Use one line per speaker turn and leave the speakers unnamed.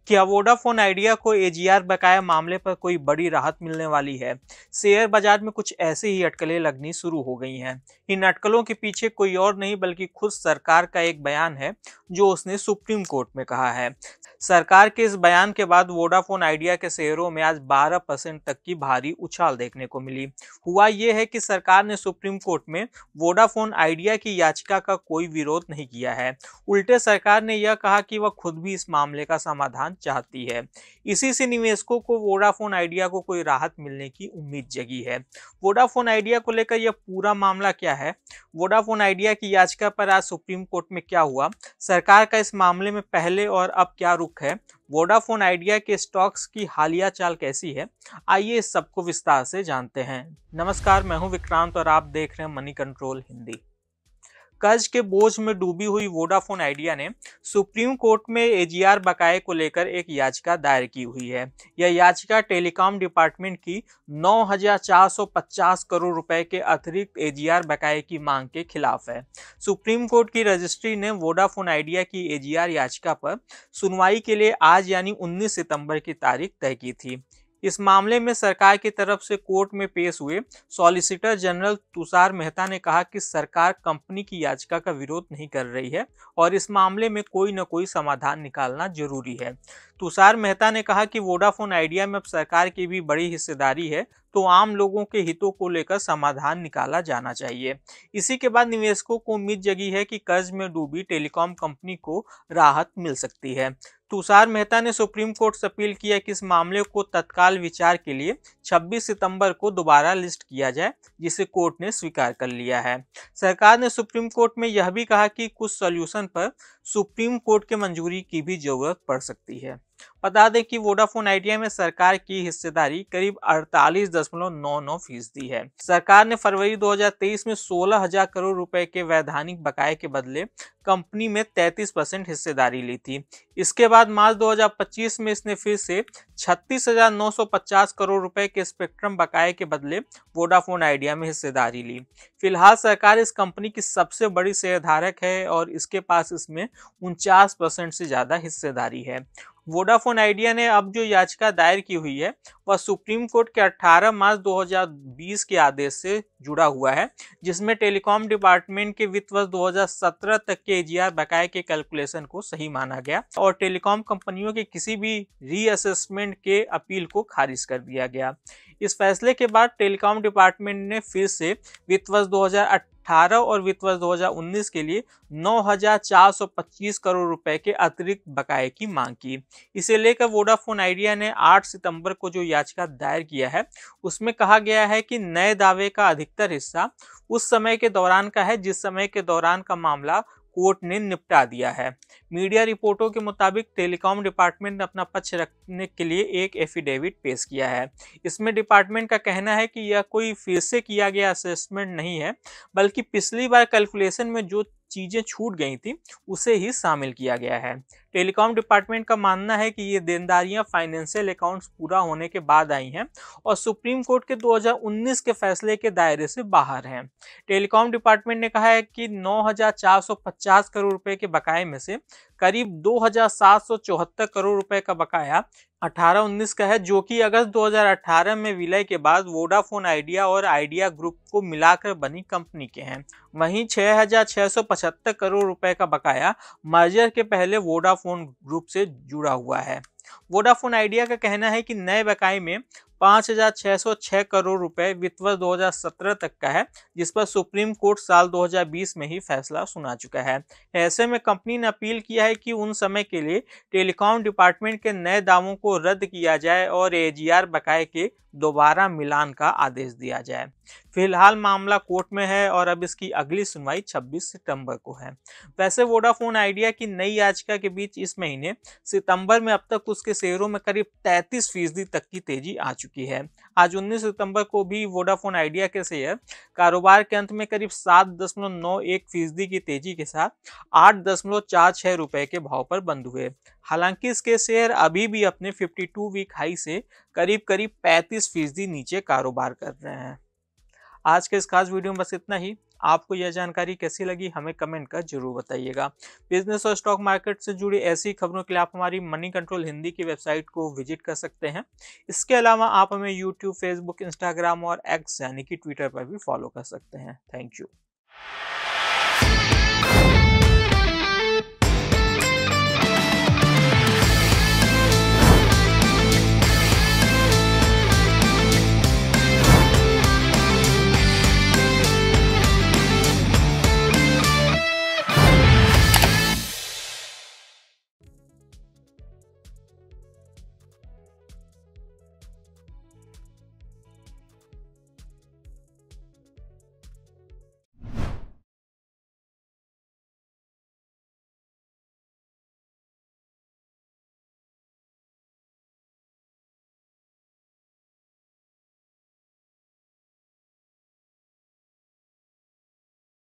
क्या Vodafone idea को AGR बकाया मामले पर कोई बड़ी राहत मिलने वाली है? शेयर बाजार में कुछ ऐसी ही अटकलें लगनी शुरू हो गई हैं। इन अटकलों के पीछे कोई और नहीं बल्कि खुद सरकार का एक बयान है जो उसने सुप्रीम कोर्ट में कहा है। सरकार के इस बयान के बाद वोडाफोन आइडिया के शेयरों में आज 12% तक की भारी उछाल देखने को मिली। हुआ ये है कि सरकार ने सुप्रीम कोर्ट में वोडाफोन आइडिया की याचिका का कोई विरोध नहीं किया है। उल्टे सरकार ने यह कहा कि वह खुद भी इस मामले का समाधान चाहती है। इसी से निवेशकों को वोडाफोन आइडिया को कोई राहत मिलने की उम्मीद जगी है। वोडाफोन आइडिया को लेकर यह पूरा मामला क्या है, वोडाफोन आइडिया की याचिका पर आज सुप्रीम कोर्ट में क्या हुआ, सरकार का इस मामले में पहले और अब क्या रुख है, वोडाफोन आइडिया के स्टॉक्स की हालिया चाल कैसी है, आइए इस सबको विस्तार से जानते हैं। नमस्कार, मैं हूं विक्रांत और आप देख रहे हैं मनी कंट्रोल हिंदी। कर्ज के बोझ में डूबी हुई वोडाफोन आइडिया ने सुप्रीम कोर्ट में एजीआर बकाये को लेकर एक याचिका दायर की हुई है। यह याचिका टेलीकॉम डिपार्टमेंट की 9,450 करोड़ रुपए के अतिरिक्त एजीआर बकाये की मांग के खिलाफ है। सुप्रीम कोर्ट की रजिस्ट्री ने वोडाफोन आइडिया की एजीआर याचिका पर सुनवाई के लिए आज यानी 19 सितंबर की तारीख तय की थी। इस मामले में सरकार की तरफ से कोर्ट में पेश हुए सॉलिसिटर जनरल तुषार मेहता ने कहा कि सरकार कंपनी की याचिका का विरोध नहीं कर रही है और इस मामले में कोई न कोई समाधान निकालना जरूरी है। तुषार मेहता ने कहा कि वोडाफोन आइडिया में अब सरकार की भी बड़ी हिस्सेदारी है, तो आम लोगों के हितों को लेकर समाधान निकाला जाना चाहिए। इसी के बाद निवेशकों को उम्मीद जगी है कि कर्ज में डूबी टेलीकॉम कंपनी को राहत मिल सकती है। तुषार मेहता ने सुप्रीम कोर्ट से अपील किया कि इस मामले को तत्काल विचार के लिए 26 सितंबर को दोबारा लिस्ट किया जाए, जिसे कोर्ट ने स्वीकार कर लिया है। सरकार ने सुप्रीम कोर्ट में यह भी कहा कि कुछ सॉल्यूशन पर सुप्रीम कोर्ट के मंजूरी की भी जरूरत पड़ सकती है। बता दें कि वोडाफोन आइडिया में सरकार की हिस्सेदारी करीब 48.99% है। सरकार ने फरवरी 2023 में 16,000 करोड़ रुपए के वैधानिक बकाये के बदले कंपनी में 33% हिस्सेदारी ली थी। इसके बाद मार्च 2025 में इसने फिर से 36,950 करोड़ रुपए के स्पेक्ट्रम बकाये के बदले वोडाफोन आइडिया में हिस्सेदारी ली। फिलहाल सरकार इस कंपनी की सबसे बड़ी शेयरधारक है और इसके पास इसमें 49% से ज्यादा हिस्सेदारी है। वोडाफोन आइडिया ने अब जो याचिका दायर की हुई है वह सुप्रीम कोर्ट के 18 मार्च 2020 के आदेश से जुड़ा हुआ है, जिसमें टेलीकॉम डिपार्टमेंट के वित्त वर्ष 2017 तक के एजीआर बकाये के कैलकुलेशन को सही माना गया और टेलीकॉम कंपनियों के किसी भी रीअसेसमेंट के अपील को खारिज कर दिया गया। इस फैसले के बाद टेलीकॉम डिपार्टमेंट ने फिर से वित्त वर्ष 2018 और वित्त वर्ष 2019 के लिए 9,425 करोड़ रुपए के अतिरिक्त बकाये की मांग की। इसे लेकर वोडाफोन आइडिया ने 8 सितंबर को जो याचिका दायर किया है उसमें कहा गया है कि नए दावे का अधिकतर हिस्सा उस समय के दौरान का है जिस समय के दौरान का मामला कोर्ट ने निपटा दिया है। मीडिया रिपोर्टों के मुताबिक टेलीकॉम डिपार्टमेंट ने अपना पक्ष रखने के लिए एक एफिडेविट पेश किया है। इसमें डिपार्टमेंट का कहना है कि यह कोई फिर से किया गया असेसमेंट नहीं है, बल्कि पिछली बार कैलकुलेशन में जो चीजें छूट गई थी उसे ही शामिल किया गया है। टेलीकॉम डिपार्टमेंट का मानना है कि ये देनदारियां फाइनेंशियल अकाउंट्स पूरा होने के बाद आई हैं और सुप्रीम कोर्ट के 2019 के फैसले के दायरे से बाहर हैं। टेलीकॉम डिपार्टमेंट ने कहा है कि 9,450 करोड़ रुपए के बकाये में से करीब 2,774 करोड़ रुपए का बकाया 18-19 का है, जो कि अगस्त 2018 में विलय के बाद वोडाफोन आइडिया और आइडिया ग्रुप को मिलाकर बनी कंपनी के हैं। वहीं 6,675 करोड़ रुपए का बकाया मर्जर के पहले वोडाफोन ग्रुप से जुड़ा हुआ है। वोडाफोन आइडिया का कहना है कि नए बकाये में 5,606 करोड़ रुपए वित्त वर्ष 2017 तक का है, जिस पर सुप्रीम कोर्ट साल 2020 में ही फैसला सुना चुका है। ऐसे में कंपनी ने अपील किया है कि उन समय के लिए टेलीकॉम डिपार्टमेंट के नए दावों को रद्द किया जाए और एजीआर बकाये के दोबारा मिलान का आदेश दिया जाए। फिलहाल मामला कोर्ट में है और अब इसकी अगली सुनवाई 26 सितंबर को है। वैसे वोडाफोन आइडिया की नई याचिका के बीच इस महीने सितंबर में अब तक उसके शेयरों में करीब 33% तक की तेजी आ चुकी है। आज 19 सितंबर को भी वोडाफोन आइडिया के शेयर कारोबार के अंत में करीब 7.91% की तेजी के साथ 8.46 रुपए के भाव पर बंद हुए। हालांकि इसके शेयर अभी भी अपने 52 वीक हाई से करीब 35% नीचे कारोबार कर रहे हैं। आज के इस खास वीडियो में बस इतना ही। आपको यह जानकारी कैसी लगी हमें कमेंट कर जरूर बताइएगा। बिजनेस और स्टॉक मार्केट से जुड़ी ऐसी खबरों के लिए आप हमारी मनी कंट्रोल हिंदी की वेबसाइट को विजिट कर सकते हैं। इसके अलावा आप हमें यूट्यूब, फेसबुक, इंस्टाग्राम और एक्स यानी कि ट्विटर पर भी फॉलो कर सकते हैं। Thank you.